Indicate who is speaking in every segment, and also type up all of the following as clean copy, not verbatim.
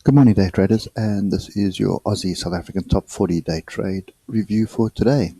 Speaker 1: Good morning, day traders, and this is your Aussie South African Top 40 day trade review for today.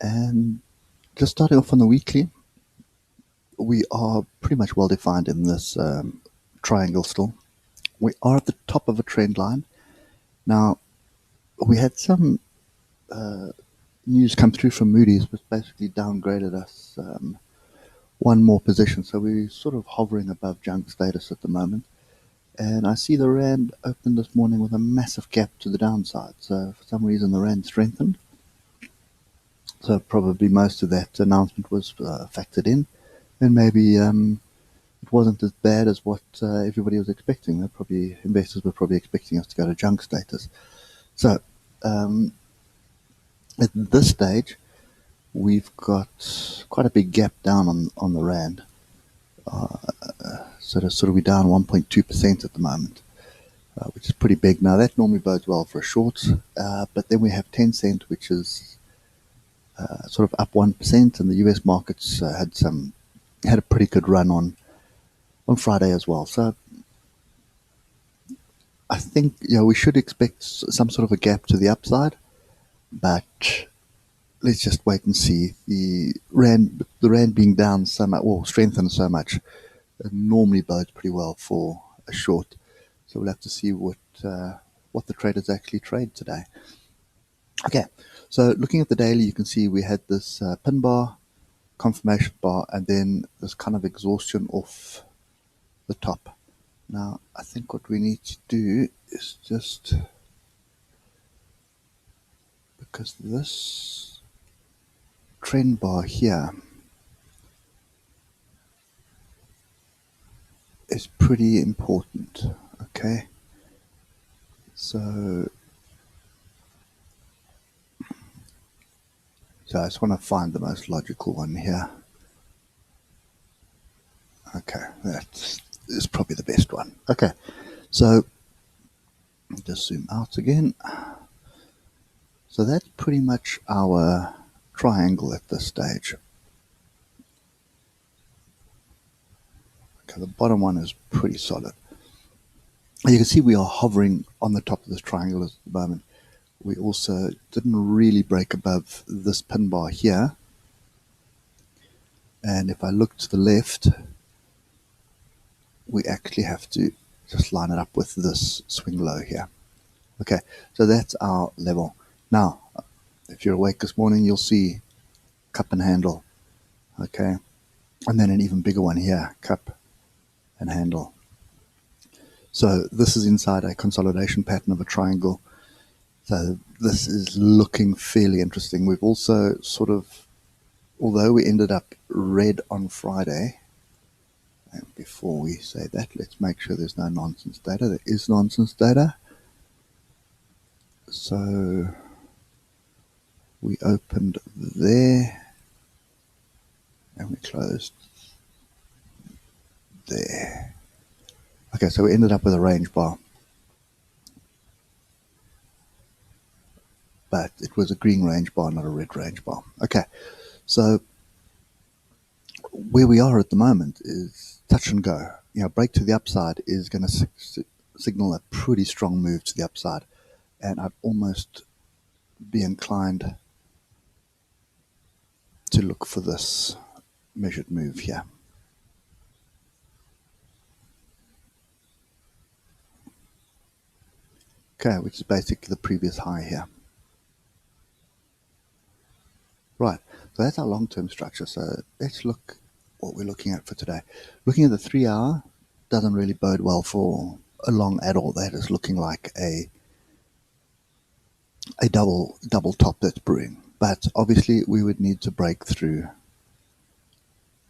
Speaker 1: And just starting off on the weekly, we are pretty much well defined in this triangle still. We are at the top of a trend line. Now, we had some news come through from Moody's, which basically downgraded us one more position. So we're sort of hovering above junk status at the moment. And I see the Rand opened this morning with a massive gap to the downside. So for some reason, the Rand strengthened. So probably most of that announcement was factored in. And maybe it wasn't as bad as what everybody was expecting. Investors were probably expecting us to go to junk status. So at this stage, we've got quite a big gap down on the Rand. So we're down 1.2% at the moment, which is pretty big. Now, that normally bodes well for a short, but then we have 10 cent, which is sort of up 1%, and the US markets had a pretty good run on Friday as well. So I think we should expect some sort of a gap to the upside, but let's just wait and see. The rand being down so much, or strengthened so much, it normally bodes pretty well for a short. So we'll have to see what the traders actually trade today. Okay, so looking at the daily, you can see we had this pin bar, confirmation bar, and then this kind of exhaustion off the top. Now, I think what we need to do is just, because this trend bar here is pretty important, okay? So I just want to find the most logical one here. Okay, that is probably the best one. Okay, so just zoom out again. So that's pretty much our triangle at this stage. Okay, the bottom one is pretty solid. You can see we are hovering on the top of this triangle at the moment. We also didn't really break above this pin bar here. And if I look to the left, we actually have to just line it up with this swing low here. Okay, so that's our level. Now, if you're awake this morning, you'll see cup and handle. Okay, and then an even bigger one here, cup and handle. So this is inside a consolidation pattern of a triangle. So this is looking fairly interesting. We've also sort of, although we ended up red on Friday, and before we say that, let's make sure there's no nonsense data. There is nonsense data. So we opened there and we closed there. Okay, so we ended up with a range bar. But it was a green range bar, not a red range bar. Okay, so where we are at the moment is touch and go. Break to the upside is going to signal a pretty strong move to the upside. And I'd almost be inclined to look for this measured move here. Okay, which is basically the previous high here. Right, so that's our long-term structure. So let's look what we're looking at for today. Looking at the 3 hour doesn't really bode well for a long at all. That is looking like a double top that's brewing. But obviously we would need to break through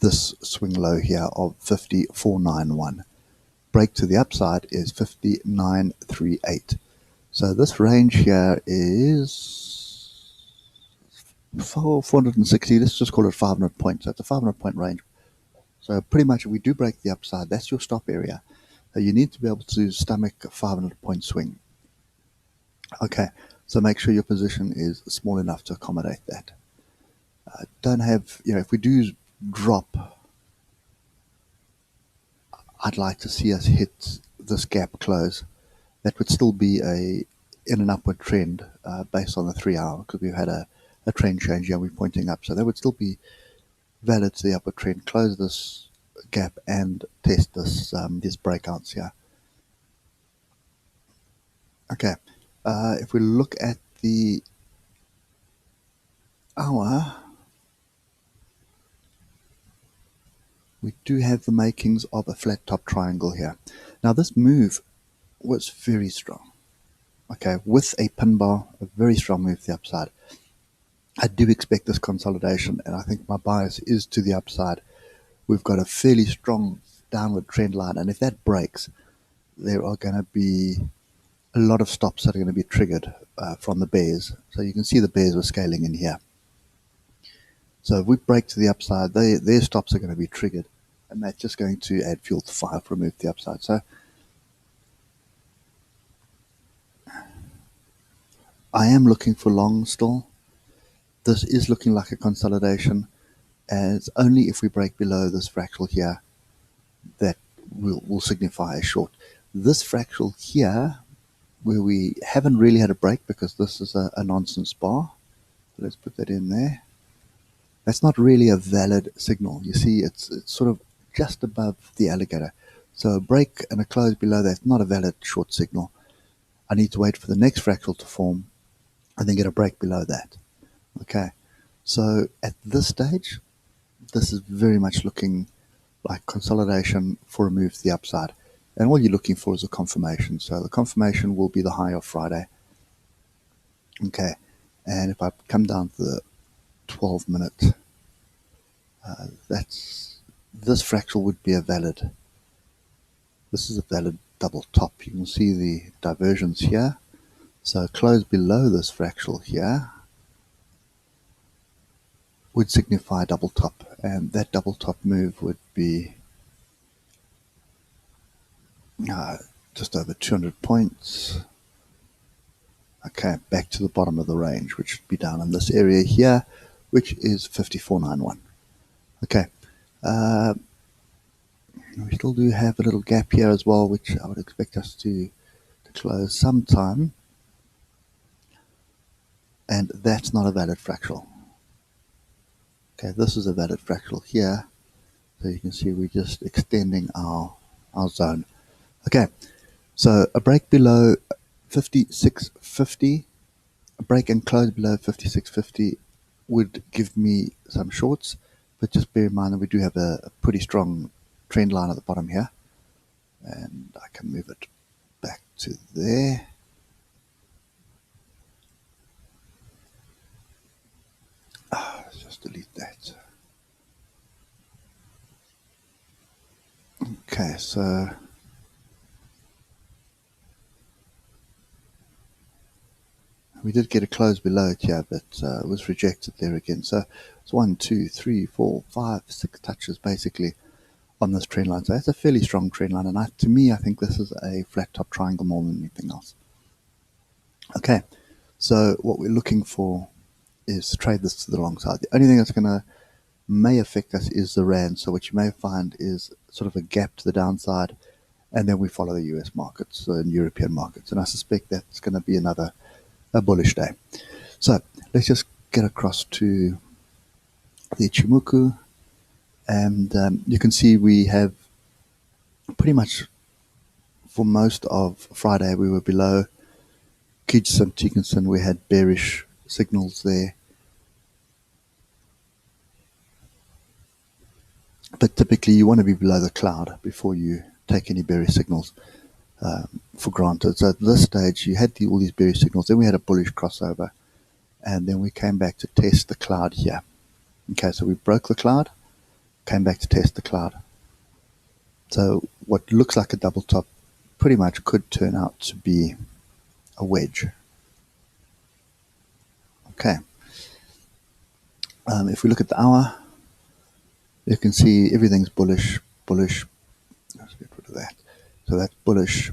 Speaker 1: this swing low here of 54.91. Break to the upside is 59.38. So this range here is 460. Let's just call it 500 points. So it's a 500 point range. So pretty much if we do break the upside, that's your stop area. So you need to be able to stomach a 500 point swing. Okay, so make sure your position is small enough to accommodate that. Don't have, if we do drop, I'd like to see us hit this gap close that would still be in an upward trend based on the 3 hour, because we've had a trend change here, we're pointing up. So that would still be valid to the upward trend. Close this gap and test these breakouts here. Okay, if we look at the hour, we do have the makings of a flat top triangle here. Now this move was very strong. Okay, with a pin bar, a very strong move to the upside. I do expect this consolidation, and I think my bias is to the upside. We've got a fairly strong downward trend line, and if that breaks, there are going to be a lot of stops that are going to be triggered from the bears. So you can see the bears are scaling in here. So if we break to the upside, their stops are going to be triggered, and that's just going to add fuel to fire for a move to the upside. So I am looking for long still. This is looking like a consolidation, and it's only if we break below this fractal here that will signify a short. This fractal here, where we haven't really had a break because this is a nonsense bar. Let's put that in there. That's not really a valid signal. You see, it's sort of just above the alligator. So a break and a close below that's not a valid short signal. I need to wait for the next fractal to form and then get a break below that. Okay, so at this stage, this is very much looking like consolidation for a move to the upside. And all you're looking for is a confirmation. So the confirmation will be the high of Friday. Okay, and if I come down to the 12-minute, this fractal would be a valid. This is a valid double top. You can see the divergence here. So close below this fractal here would signify a double top, and that double top move would be just over 200 points. Okay, back to the bottom of the range, which should be down in this area here, which is 54.91. Okay, we still do have a little gap here as well, which I would expect us to close sometime, and that's not a valid fractal. Okay, this is a valid fractal here, so you can see we're just extending our zone. Okay, so a break below 56.50, a break and close below 56.50 would give me some shorts, but just bear in mind that we do have a pretty strong trend line at the bottom here, and I can move it back to there. Let's just delete that. Okay, so we did get a close below it here, but it was rejected there again. So it's 1, 2, 3, 4, 5, 6 touches basically on this trend line. So that's a fairly strong trend line, and to me, I think this is a flat top triangle more than anything else. Okay, so what we're looking for is to trade this to the long side. The only thing that's going to may affect us is the rand. So what you may find is sort of a gap to the downside, and then we follow the US markets and European markets. And I suspect that's going to be a bullish day. So let's just get across to the ichimoku, and you can see we have pretty much for most of Friday we were below Kijisen, Tikinson. We had bearish signals there. But typically you want to be below the cloud before you take any bearish signals for granted. So at this stage you had all these bearish signals, then we had a bullish crossover, and then we came back to test the cloud here. Okay, so we broke the cloud, came back to test the cloud. So what looks like a double top pretty much could turn out to be a wedge. Okay, if we look at the hour, you can see everything's bullish. Let's get rid of that. So that's bullish.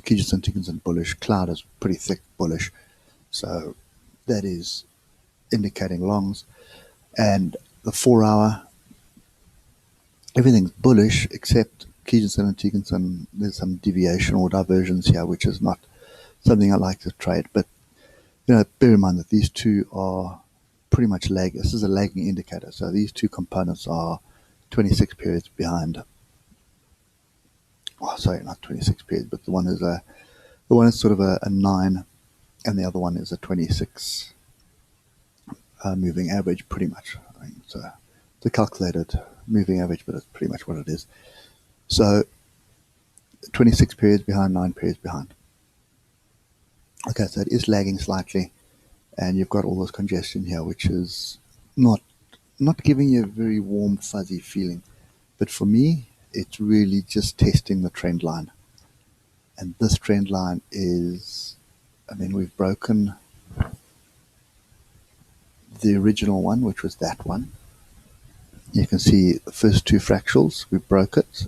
Speaker 1: Kijisen, Tikinson bullish. Cloud is pretty thick bullish. So that is indicating longs. And the 4 hour, everything's bullish except Kijinson and Tekinson, there's some deviation or diversions here, which is not something I like to trade. But bear in mind that these two are pretty much lagging. This is a lagging indicator, so these two components are 26 periods behind. Oh, sorry, not 26 periods, but the one is sort of a 9, and the other one is a 26 moving average, pretty much. I mean, it's a calculated moving average, but it's pretty much what it is. So 26 periods behind, 9 periods behind. Okay, so it is lagging slightly, and you've got all this congestion here, which is not giving you a very warm, fuzzy feeling. But for me, it's really just testing the trend line. And this trend line is, I mean, we've broken the original one, which was that one. You can see the first two fractals, we broke it.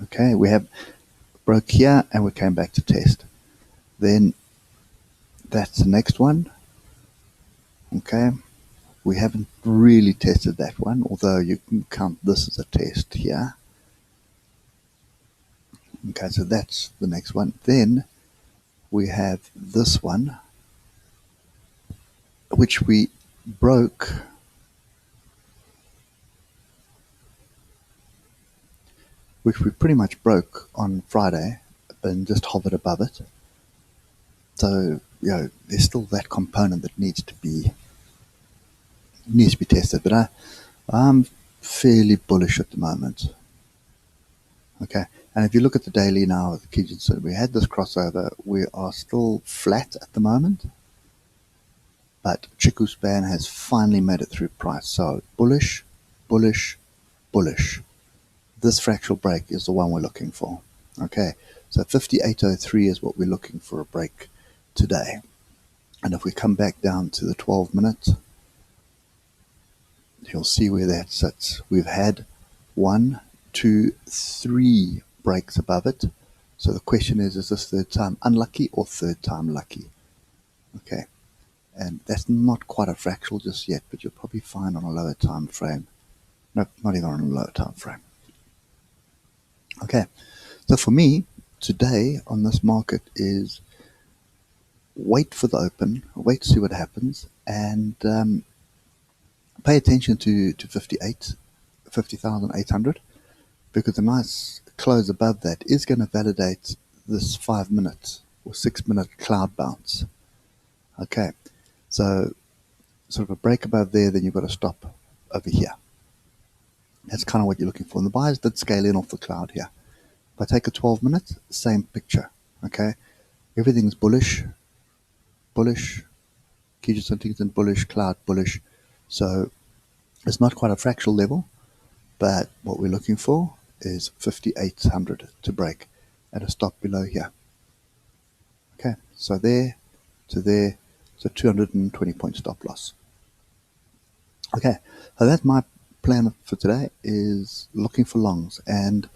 Speaker 1: Okay, we have broke here and we came back to test. Then that's the next one. Okay, we haven't really tested that one, although you can count this as a test here. Okay, so that's the next one. Then we have this one, which we broke. Which we pretty much broke on Friday and just hovered above it. So, there's still that component that needs to be tested, but I'm fairly bullish at the moment. Okay, and if you look at the daily now, the Kijinson, we had this crossover. We are still flat at the moment, but Chiku span has finally made it through price. So bullish, bullish, bullish. This fractal break is the one we're looking for. Okay, so 58.03 is what we're looking for a break today. And if we come back down to the 12 minutes, you'll see where that sits. We've had 1, 2, 3 breaks above it. So the question is this third time unlucky or third time lucky? Okay, and that's not quite a fractal just yet, but you'll probably find on a lower time frame. No, not even on a lower time frame. Okay, so for me, today on this market is wait for the open, wait to see what happens, and pay attention to 50,800, because a nice close above that is going to validate this 5-minute or 6-minute cloud bounce. Okay, so sort of a break above there, then you've got to stop over here. That's kind of what you're looking for. And the buyers did scale in off the cloud here. If I take a 12 minutes, same picture. Okay, everything's bullish, bullish, Kijinson, Tekinson, bullish, cloud, bullish. So it's not quite a fractal level, but what we're looking for is 5,800 to break at a stop below here. Okay, so there to there, so 220 point stop loss. Okay, so that's my plan for today, is looking for longs, and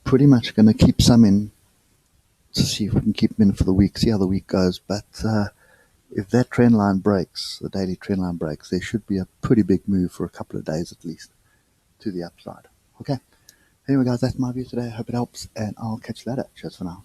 Speaker 1: pretty much going to keep some in to see if we can keep them in for the week, see how the week goes. But if that trend line breaks, the daily trend line breaks, there should be a pretty big move for a couple of days at least to the upside. Okay, anyway guys, that's my view today. I hope it helps, and I'll catch you later. Cheers for now.